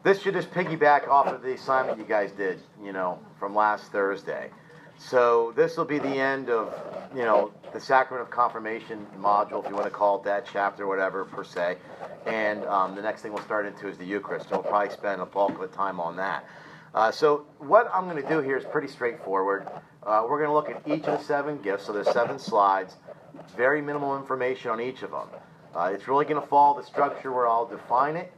This should just piggyback off of the assignment you guys did, from last Thursday. So this will be the end of, the Sacrament of Confirmation module, if you want to call it that, chapter, whatever, per se. And the next thing we'll start into is the Eucharist. So we'll probably spend a bulk of the time on that. So what I'm going to do here is pretty straightforward. We're going to look at each of the 7 gifts. So there's 7 slides. Very minimal information on each of them. It's really going to follow the structure where I'll define it.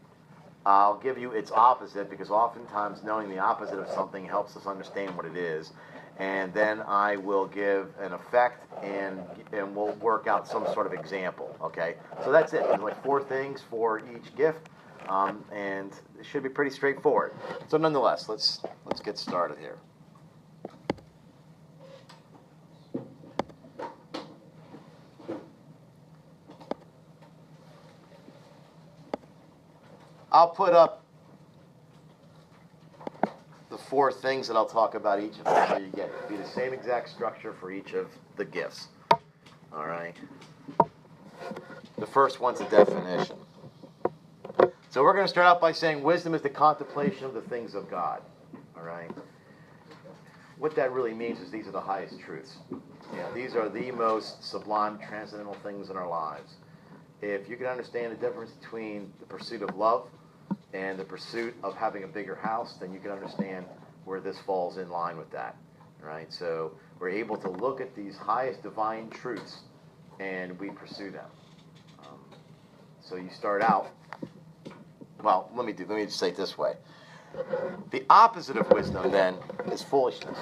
I'll give you its opposite, because oftentimes knowing the opposite of something helps us understand what it is. And then I will give an effect, and we'll work out some sort of example, okay? So that's it. There's like 4 things for each gift, and it should be pretty straightforward. So nonetheless, let's get started here. I'll put up the 4 things that I'll talk about each of them, so you get it. It'll be the same exact structure for each of the gifts. All right. The first one's a definition. So we're going to start out by saying wisdom is the contemplation of the things of God. All right. What that really means is these are the highest truths. These are the most sublime, transcendental things in our lives. If you can understand the difference between the pursuit of love and the pursuit of having a bigger house, then you can understand where this falls in line with that. Right? So we're able to look at these highest divine truths and we pursue them. So you start out, well, let me just say it this way. The opposite of wisdom then is foolishness.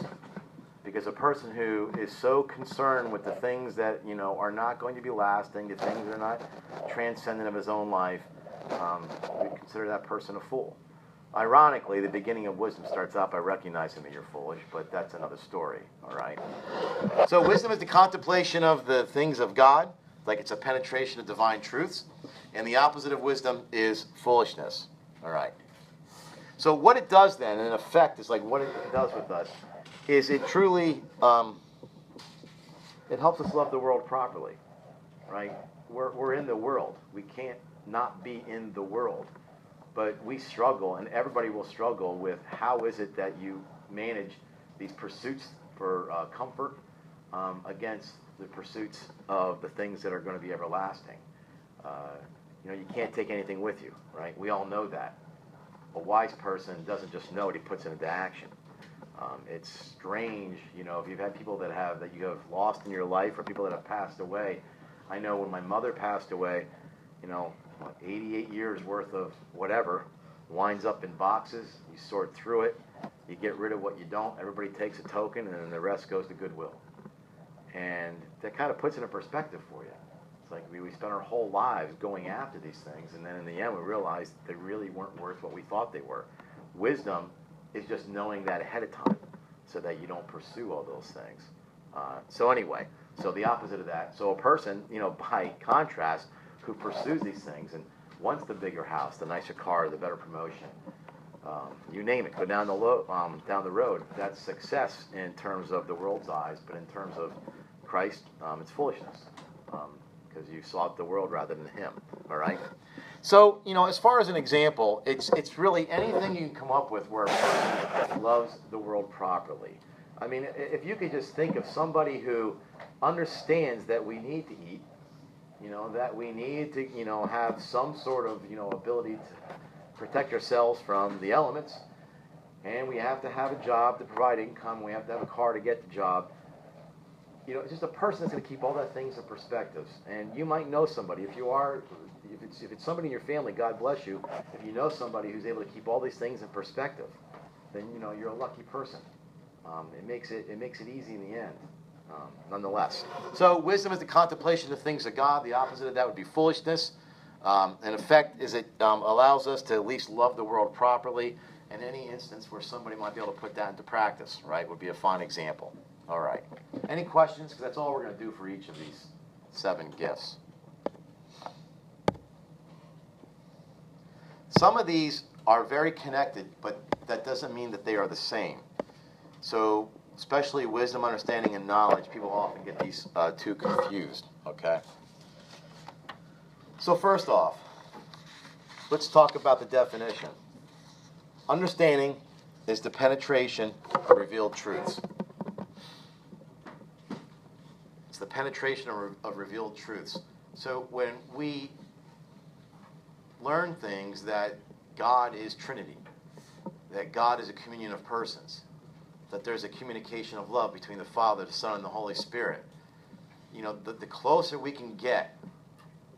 Because a person who is so concerned with the things that, are not going to be lasting, the things that are not transcendent of his own life, we consider that person a fool. Ironically, the beginning of wisdom starts out by recognizing that you're foolish, but that's another story, all right? So wisdom is the contemplation of the things of God, like it's a penetration of divine truths, and the opposite of wisdom is foolishness, all right? So what it does then, in effect, is like what it does with us, is it truly, it helps us love the world properly, right? We're in the world. We can't not be in the world. But we struggle, and everybody will struggle with how is it that you manage these pursuits for comfort against the pursuits of the things that are going to be everlasting. You can't take anything with you, right? We all know that. A wise person doesn't just know it, he puts it into action. It's strange, if you've had people that you have lost in your life, or people that have passed away. I know when my mother passed away, 88 years worth of whatever winds up in boxes. You sort through it. You get rid of what you don't. Everybody takes a token, and then the rest goes to Goodwill. And that kind of puts it in perspective for you. It's like we spent our whole lives going after these things, and then in the end we realized they really weren't worth what we thought they were. Wisdom is just knowing that ahead of time so that you don't pursue all those things. So anyway, so the opposite of that. So a person, by contrast, who pursues these things and wants the bigger house, the nicer car, the better promotion, you name it, go down the road, that's success in terms of the world's eyes, but in terms of Christ, it's foolishness, because you sought the world rather than him, all right? So, as far as an example, it's really anything you can come up with where a person loves the world properly. I mean, if you could just think of somebody who understands that we need to eat, that we need to, have some sort of, ability to protect ourselves from the elements, and we have to have a job to provide income, we have to have a car to get the job. Just a person that's going to keep all that things in perspective. And you might know somebody, if it's somebody in your family, God bless you, if you know somebody who's able to keep all these things in perspective, then, you're a lucky person. It makes it easy in the end. Nonetheless. So wisdom is the contemplation of things of God. The opposite of that would be foolishness. In effect, is it allows us to at least love the world properly. And any instance where somebody might be able to put that into practice, right, would be a fine example. All right. Any questions? Because that's all we're going to do for each of these 7 gifts. Some of these are very connected, but that doesn't mean that they are the same. So especially wisdom, understanding, and knowledge, people often get these 2 confused, okay? So first off, let's talk about the definition. understanding is the penetration of revealed truths. It's the penetration of revealed truths. So when we learn things that God is Trinity, that God is a communion of persons, that there's a communication of love between the Father, the Son, and the Holy Spirit, the closer we can get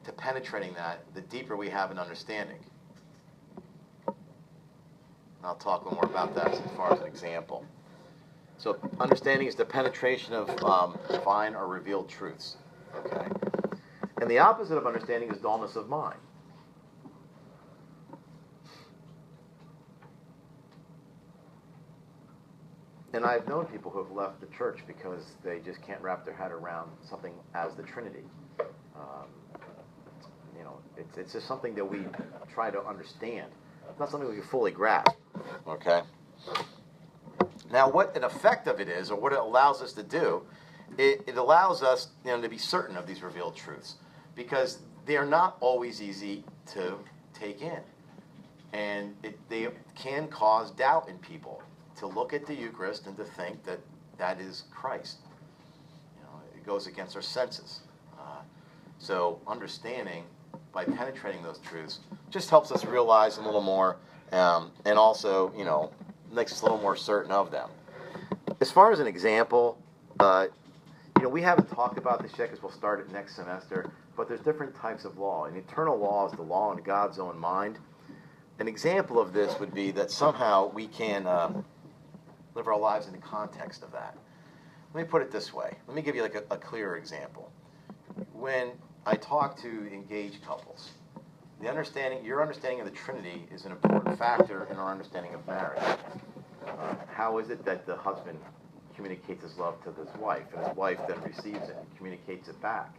to penetrating that, the deeper we have an understanding. I'll talk a little more about that as far as an example. So understanding is the penetration of divine or revealed truths. Okay? And the opposite of understanding is dullness of mind. And I've known people who have left the church because they just can't wrap their head around something as the Trinity. It's just something that we try to understand. It's not something we can fully grasp. Okay? Now, what an effect of it is, or what it allows us to do, it allows us to be certain of these revealed truths, because they are not always easy to take in. And they can cause doubt in people to look at the Eucharist and to think that that is Christ. It goes against our senses. So understanding by penetrating those truths just helps us realize a little more, and also, makes us a little more certain of them. As far as an example, we haven't talked about this yet because we'll start it next semester, but there's different types of law. An eternal law is the law in God's own mind. An example of this would be that somehow we can live our lives in the context of that. Let me put it this way. Let me give you a clearer example. When I talk to engaged couples, your understanding of the Trinity is an important factor in our understanding of marriage. How is it that the husband communicates his love to his wife, and his wife then receives it and communicates it back?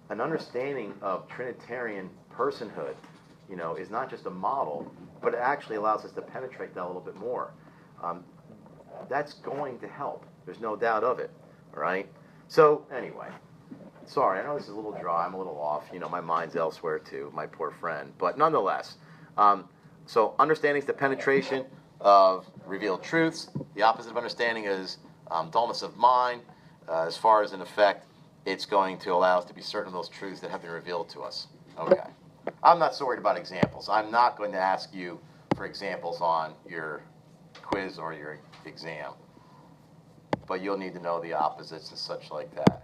An understanding of Trinitarian personhood, is not just a model, but it actually allows us to penetrate that a little bit more. That's going to help. There's no doubt of it. All right? So, anyway. Sorry, I know this is a little dry. I'm a little off. My mind's elsewhere too, my poor friend. But nonetheless, so understanding is the penetration of revealed truths. The opposite of understanding is dullness of mind. As far as an effect, it's going to allow us to be certain of those truths that have been revealed to us. Okay. I'm not so worried about examples. I'm not going to ask you for examples on your quiz or your exam. But you'll need to know the opposites and such like that.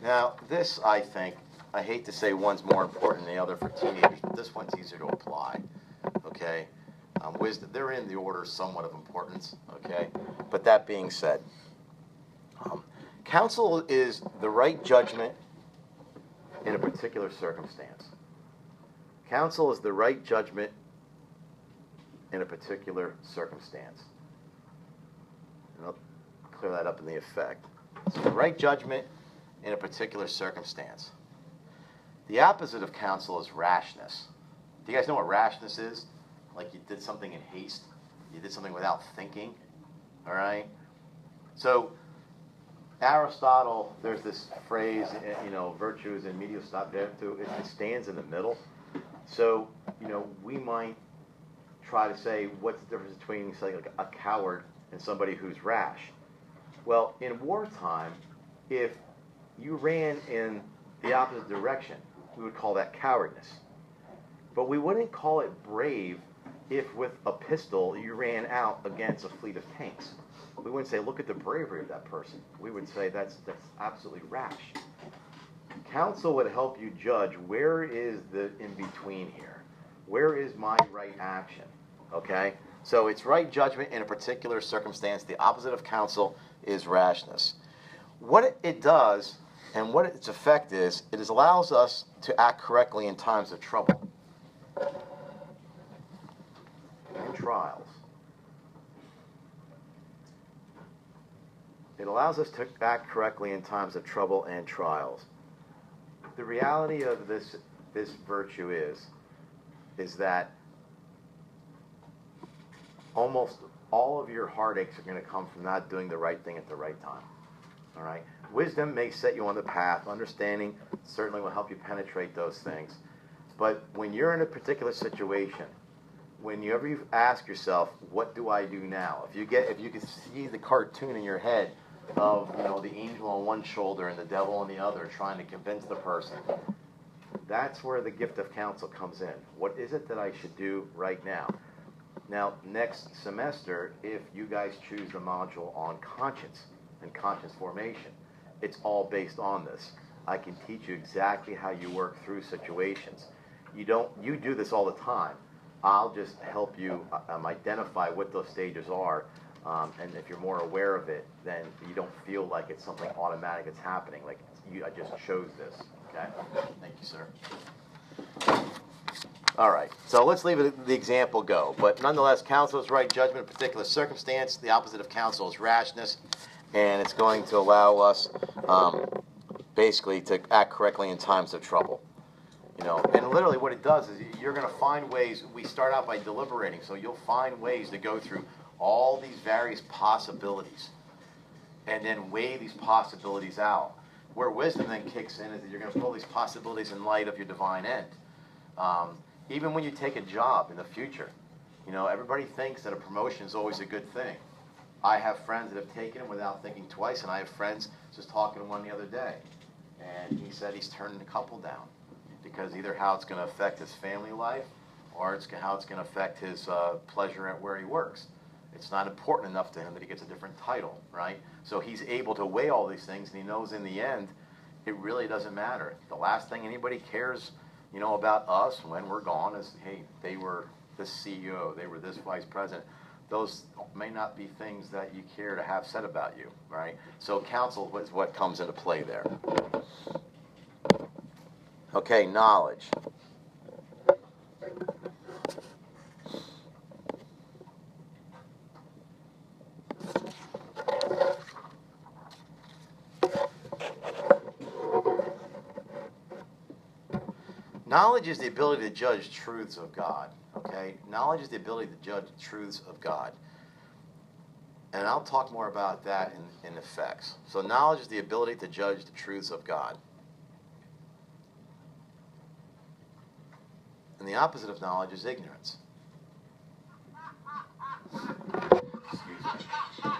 Now, this, I think, I hate to say one's more important than the other for teenagers, but this one's easier to apply, okay? Wisdom, they're in the order somewhat of importance, okay? But that being said, counsel is the right judgment in a particular circumstance. Counsel is the right judgment in a particular circumstance. And I'll clear that up in the effect. So the right judgment in a particular circumstance. The opposite of counsel is rashness. Do you guys know what rashness is? Like you did something in haste. You did something without thinking. All right? So Aristotle, there's this phrase, virtue is in medio stat virtu. It stands in the middle. So, we might try to say, what's the difference between, say, like a coward and somebody who's rash? Well, in wartime, if you ran in the opposite direction, we would call that cowardness. But we wouldn't call it brave if with a pistol you ran out against a fleet of tanks. We wouldn't say, look at the bravery of that person. We would say that's absolutely rash. Counsel would help you judge, where is the in-between here? Where is my right action? Okay? So it's right judgment in a particular circumstance. The opposite of counsel is rashness. What it does and what its effect is, it allows us to act correctly in times of trouble and trials. It allows us to act correctly in times of trouble and trials. The reality of this virtue is that almost all of your heartaches are going to come from not doing the right thing at the right time. All right? Wisdom may set you on the path. Understanding certainly will help you penetrate those things. But when you're in a particular situation, whenever you ask yourself, what do I do now? If you can see the cartoon in your head of, the angel on one shoulder and the devil on the other trying to convince the person, that's where the gift of counsel comes in. What is it that I should do right now? Now, next semester, if you guys choose the module on conscience and conscience formation, it's all based on this. I can teach you exactly how you work through situations. You do this all the time. I'll just help you identify what those stages are, and if you're more aware of it, then you don't feel like it's something automatic that's happening. Like I just chose this. Okay? Thank you, sir. All right. So let's leave the example go. But nonetheless, counsel is right judgment in a particular circumstance. The opposite of counsel is rashness, and it's going to allow us basically to act correctly in times of trouble. And literally what it does is you're going to find ways. We start out by deliberating, so you'll find ways to go through all these various possibilities and then weigh these possibilities out. Where wisdom then kicks in is that you're going to put all these possibilities in light of your divine end. Even when you take a job in the future, everybody thinks that a promotion is always a good thing. I have friends that have taken it without thinking twice, and I have friends, just talking to one the other day, and he said he's turning a couple down because either how it's going to affect his family life or how it's going to affect his pleasure at where he works. It's not important enough to him that he gets a different title, right? So he's able to weigh all these things, and he knows in the end, it really doesn't matter. The last thing anybody cares, about us when we're gone is, hey, they were this CEO, they were this vice president. Those may not be things that you care to have said about you, right? So counsel is what comes into play there. Okay, knowledge. Knowledge is the ability to judge truths of God, okay? Knowledge is the ability to judge truths of God. And I'll talk more about that in effects. So knowledge is the ability to judge the truths of God. And the opposite of knowledge is ignorance. Excuse me.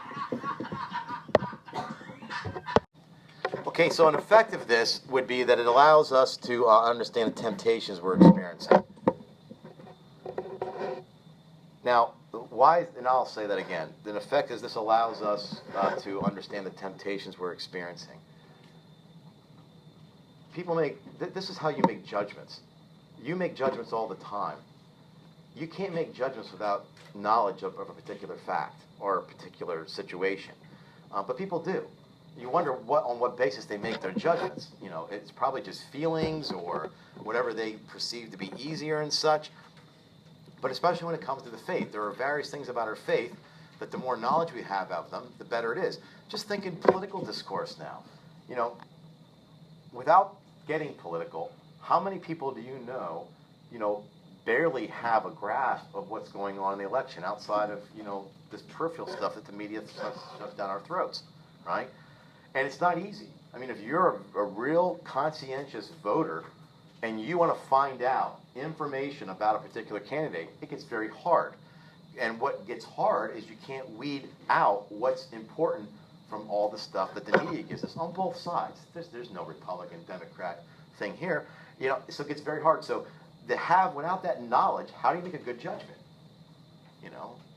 Okay, so an effect of this would be that it allows us to understand the temptations we're experiencing. Now, why, and I'll say that again, the effect is this allows us to understand the temptations we're experiencing. This is how you make judgments. You make judgments all the time. You can't make judgments without knowledge of a particular fact or a particular situation. But people do. You wonder on what basis they make their judgments. It's probably just feelings or whatever they perceive to be easier and such. But especially when it comes to the faith, there are various things about our faith that the more knowledge we have of them, the better it is. Just think in political discourse now. Without getting political, how many people do you know, barely have a grasp of what's going on in the election outside of, this peripheral stuff that the media shoves down our throats, right? And it's not easy. I mean, if you're a real conscientious voter and you want to find out information about a particular candidate, it gets very hard. And what gets hard is you can't weed out what's important from all the stuff that the media gives us on both sides. There's no Republican, Democrat thing here. So it gets very hard. So without that knowledge, how do you make a good judgment?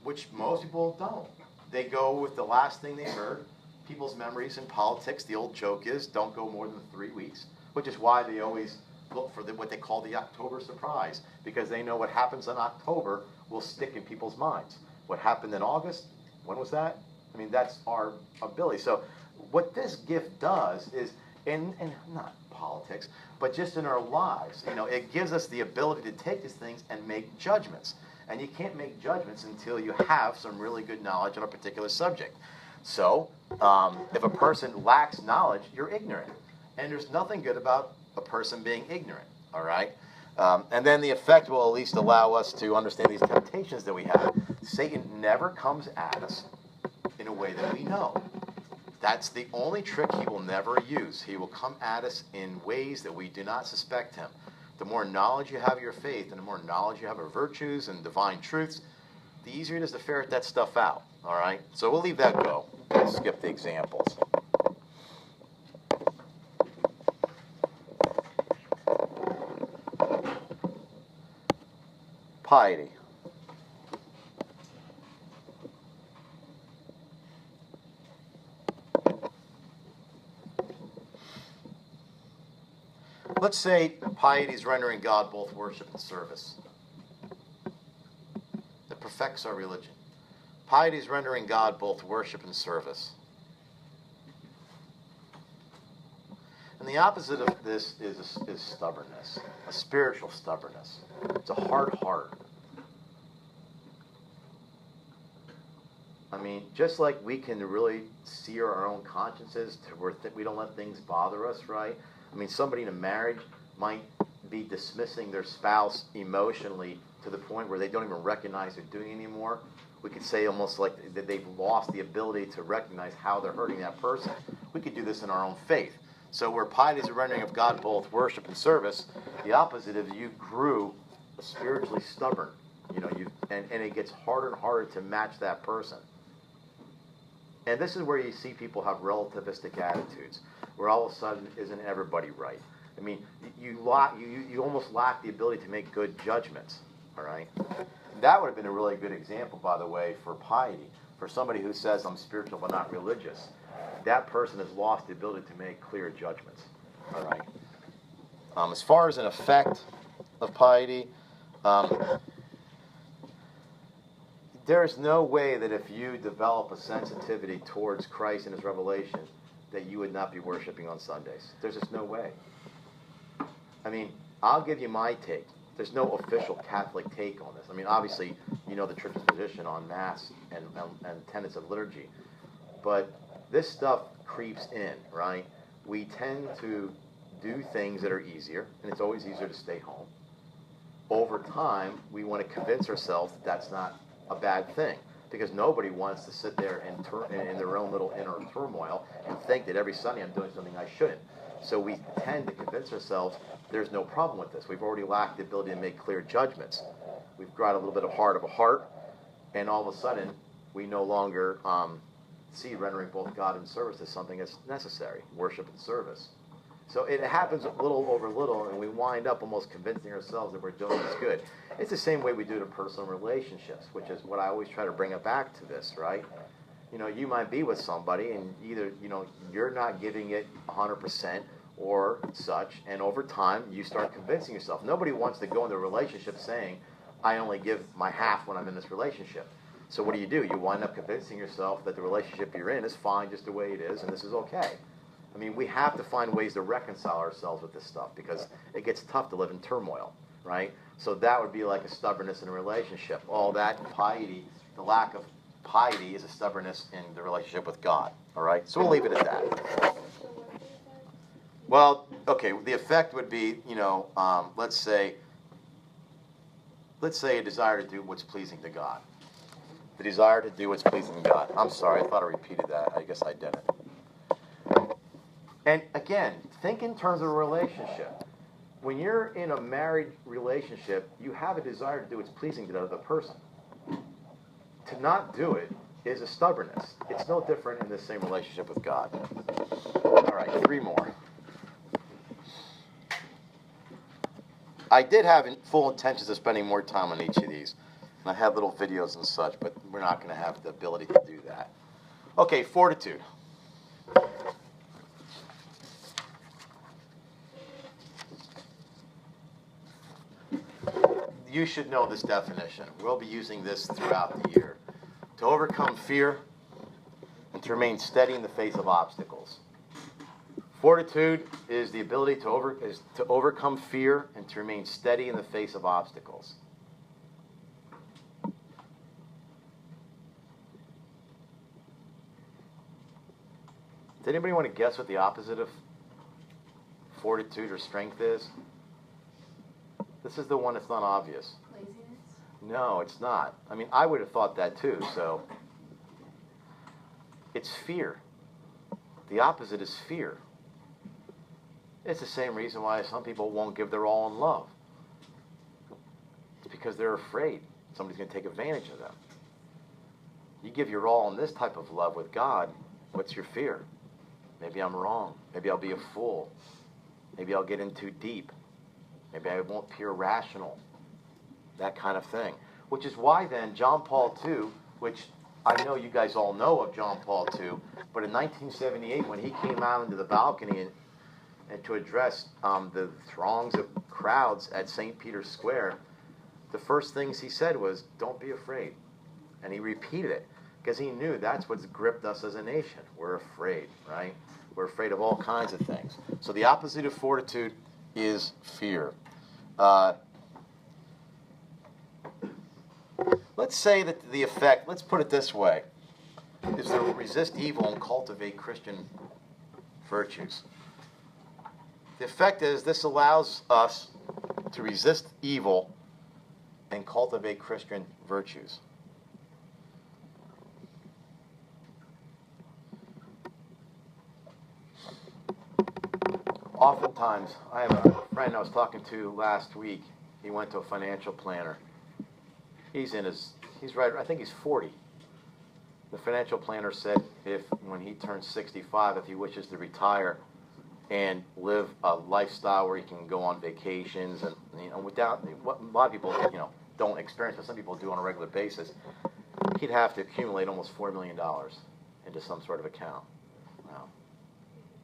Which most people don't. They go with the last thing they heard. People's memories in politics, the old joke is, don't go more than 3 weeks, which is why they always look for what they call the October surprise, because they know what happens in October will stick in people's minds. What happened in August, when was that? I mean, that's our ability. So what this gift does is, and not politics, but just in our lives, it gives us the ability to take these things and make judgments. And you can't make judgments until you have some really good knowledge on a particular subject. So, if a person lacks knowledge, you're ignorant. And there's nothing good about a person being ignorant, all right? And then the effect will at least allow us to understand these temptations that we have. Satan never comes at us in a way that we know. That's the only trick he will never use. He will come at us in ways that we do not suspect him. The more knowledge you have of your faith and the more knowledge you have of virtues and divine truths, the easier it is to ferret that stuff out. All right? So we'll leave that go. We'll skip the examples. Piety. Let's say piety is rendering God both worship and service. That perfects our religion. Piety is rendering God both worship and service. And the opposite of this is stubbornness, a spiritual stubbornness. It's a hard heart. I mean, just like we can really sear our own consciences to where we don't let things bother us, right? I mean, somebody in a marriage might be dismissing their spouse emotionally to the point where they don't even recognize they're doing it anymore. We could say almost like that they've lost the ability to recognize how they're hurting that person. We could do this in our own faith. So where piety is a rendering of God both worship and service, the opposite is you grew spiritually stubborn. You know, and it gets harder and harder to match that person. And this is where you see people have relativistic attitudes, where all of a sudden, isn't everybody right? I mean, you almost lack the ability to make good judgments, all right? That would have been a really good example, by the way, for piety. For somebody who says, I'm spiritual but not religious, that person has lost the ability to make clear judgments, all right? As far as an effect of piety, there's no way that if you develop a sensitivity towards Christ and his revelation that you would not be worshiping on Sundays. There's just no way. I mean, I'll give you my take. There's no official Catholic take on this. I mean, obviously, you know the Church's position on Mass and tenets of liturgy. But this stuff creeps in, right? We tend to do things that are easier, and it's always easier to stay home. Over time, we want to convince ourselves that that's not a bad thing, because nobody wants to sit there in their own little inner turmoil and think that every Sunday I'm doing something I shouldn't. So we tend to convince ourselves there's no problem with this. We've already lacked the ability to make clear judgments. We've got a little bit of heart of a heart, and all of a sudden we no longer see rendering both God and service as something that's necessary, worship and service. So it happens little over little, and we wind up almost convincing ourselves that we're doing this good. It's the same way we do to personal relationships, which is what I always try to bring it back to this, right? You know, you might be with somebody, and either, you know, you're not giving it 100% or such, and over time, you start convincing yourself. Nobody wants to go into a relationship saying, I only give my half when I'm in this relationship. So what do? You wind up convincing yourself that the relationship you're in is fine just the way it is, and this is okay. I mean, we have to find ways to reconcile ourselves with this stuff because it gets tough to live in turmoil, right? So that would be like a stubbornness in a relationship. All that piety, the lack of piety is a stubbornness in the relationship with God, all right? So we'll leave it at that. Well, okay, the effect would be, you know, let's say a desire to do what's pleasing to God. The desire to do what's pleasing to God. I'm sorry, I thought I repeated that. I guess I didn't. And again, think in terms of a relationship. When you're in a married relationship, you have a desire to do what's pleasing to the other person. To not do it is a stubbornness. It's no different in the same relationship with God. All right, 3 more. I did have full intentions of spending more time on each of these. And I have little videos and such, but we're not going to have the ability to do that. Okay, fortitude. You should know this definition. We'll be using this throughout the year. To overcome fear and to remain steady in the face of obstacles. Fortitude is the ability to overcome fear and to remain steady in the face of obstacles. Does anybody want to guess what the opposite of fortitude or strength is? This is the one that's not obvious. Laziness? No, it's not. I mean, I would have thought that too, so. It's fear. The opposite is fear. It's the same reason why some people won't give their all in love. It's because they're afraid somebody's going to take advantage of them. You give your all in this type of love with God, what's your fear? Maybe I'm wrong. Maybe I'll be a fool. Maybe I'll get in too deep. Maybe I won't appear rational. That kind of thing. Which is why then John Paul II, which I know you guys all know of John Paul II, but in 1978 when he came out into the balcony and to address the throngs of crowds at St. Peter's Square, the first things he said was, don't be afraid. And he repeated it because he knew that's what's gripped us as a nation. We're afraid, right? We're afraid of all kinds of things. So the opposite of fortitude is fear. Let's say that the effect, let's put it this way, is to resist evil and cultivate Christian virtues. The effect is this allows us to resist evil and cultivate Christian virtues. Oftentimes, I have a friend I was talking to last week. He went to a financial planner. He's right, I think he's 40. The financial planner said when he turns 65, if he wishes to retire and live a lifestyle where he can go on vacations and, without what a lot of people, don't experience, but some people do on a regular basis, he'd have to accumulate almost $4 million into some sort of account. Wow.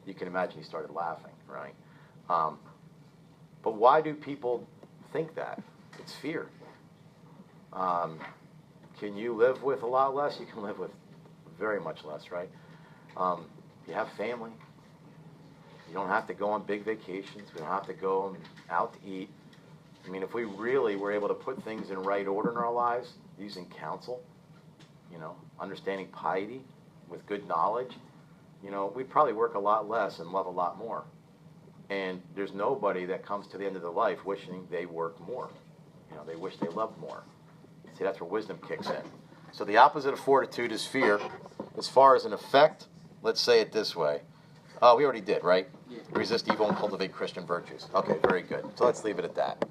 You can imagine he started laughing, right? But why do people think that? It's fear. Can you live with a lot less? You can live with very much less, right? You have family. You don't have to go on big vacations. We don't have to go out to eat. I mean, if we really were able to put things in right order in our lives, using counsel, understanding piety with good knowledge, we'd probably work a lot less and love a lot more. And there's nobody that comes to the end of their life wishing they worked more. They wish they loved more. See, that's where wisdom kicks in. So the opposite of fortitude is fear. As far as an effect, let's say it this way. Oh, we already did, right? Yeah. Resist evil and cultivate Christian virtues. Okay, very good. So let's leave it at that.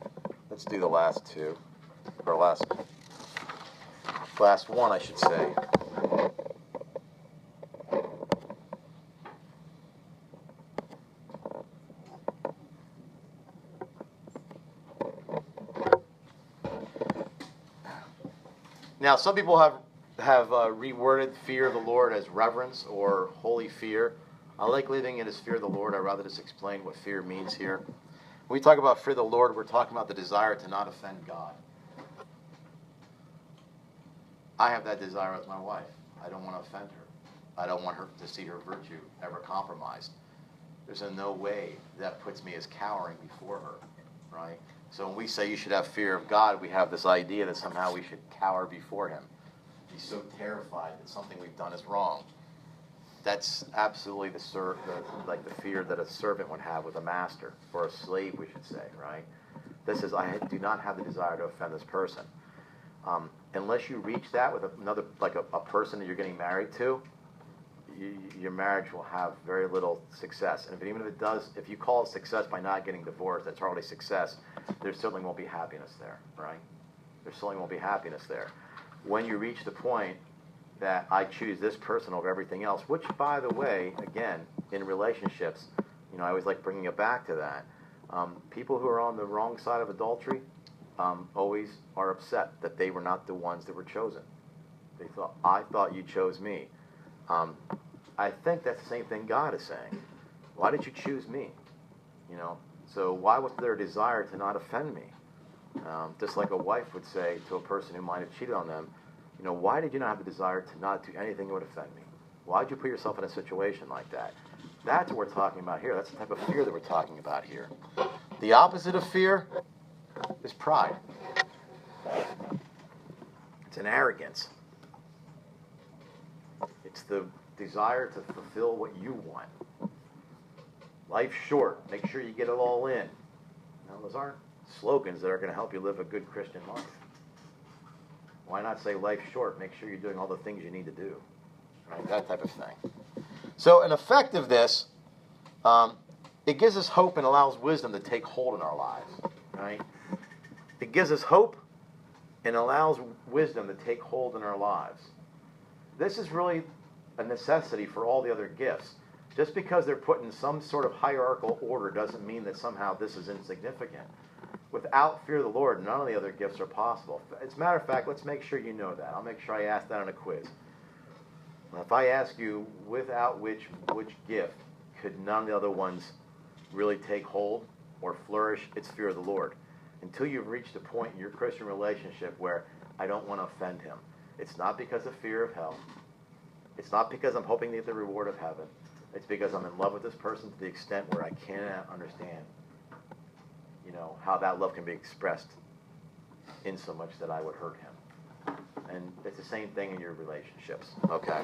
Let's do the last two. Or last one, I should say. Now, some people have reworded fear of the Lord as reverence or holy fear. I like leaving it as fear of the Lord. I'd rather just explain what fear means here. When we talk about fear of the Lord, we're talking about the desire to not offend God. I have that desire with my wife. I don't want to offend her. I don't want her to see her virtue ever compromised. There's no way that puts me as cowering before her, right? So when we say you should have fear of God, we have this idea that somehow we should cower before him. Be so terrified that something we've done is wrong. That's absolutely the fear that a servant would have with a master, or a slave, we should say, right? This is, I do not have the desire to offend this person. Unless you reach that with another, like a person that you're getting married to, your marriage will have very little success. And even if it does, if you call it success by not getting divorced, that's already success. There certainly won't be happiness there, right? There certainly won't be happiness there. When you reach the point that I choose this person over everything else, which, by the way, again, in relationships, I always like bringing it back to that. People who are on the wrong side of adultery always are upset that they were not the ones that were chosen. I thought you chose me. I think that's the same thing God is saying. Why did you choose me? So why was there a desire to not offend me? Just like a wife would say to a person who might have cheated on them, why did you not have the desire to not do anything that would offend me? Why did you put yourself in a situation like that? That's what we're talking about here. That's the type of fear that we're talking about here. The opposite of fear is pride. It's an arrogance. It's the desire to fulfill what you want. Life's short. Make sure you get it all in. Those aren't slogans that are going to help you live a good Christian life. Why not say life's short? Make sure you're doing all the things you need to do. Right? That type of thing. So an effect of this, it gives us hope and allows wisdom to take hold in our lives, right? It gives us hope and allows wisdom to take hold in our lives. This is really a necessity for all the other gifts. Just because they're put in some sort of hierarchical order doesn't mean that somehow this is insignificant. Without fear of the Lord, none of the other gifts are possible. As a matter of fact, let's make sure you know that. I'll make sure I ask that on a quiz. Now, if I ask you, without which gift could none of the other ones really take hold or flourish, it's fear of the Lord. Until you've reached a point in your Christian relationship where I don't want to offend him. It's not because of fear of hell. It's not because I'm hoping to get the reward of heaven. It's because I'm in love with this person to the extent where I cannot understand, how that love can be expressed in so much that I would hurt him. And it's the same thing in your relationships. Okay.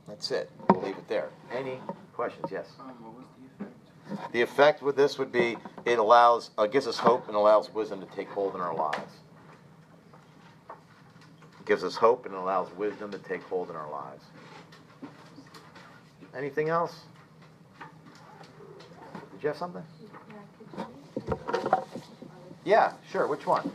That's it. We'll leave it there. Any questions? Yes. What was the effect? The effect with this would be it allows, gives us hope and allows wisdom to take hold in our lives. It gives us hope and allows wisdom to take hold in our lives. Anything else? Did you have something? Yeah, sure. Which one?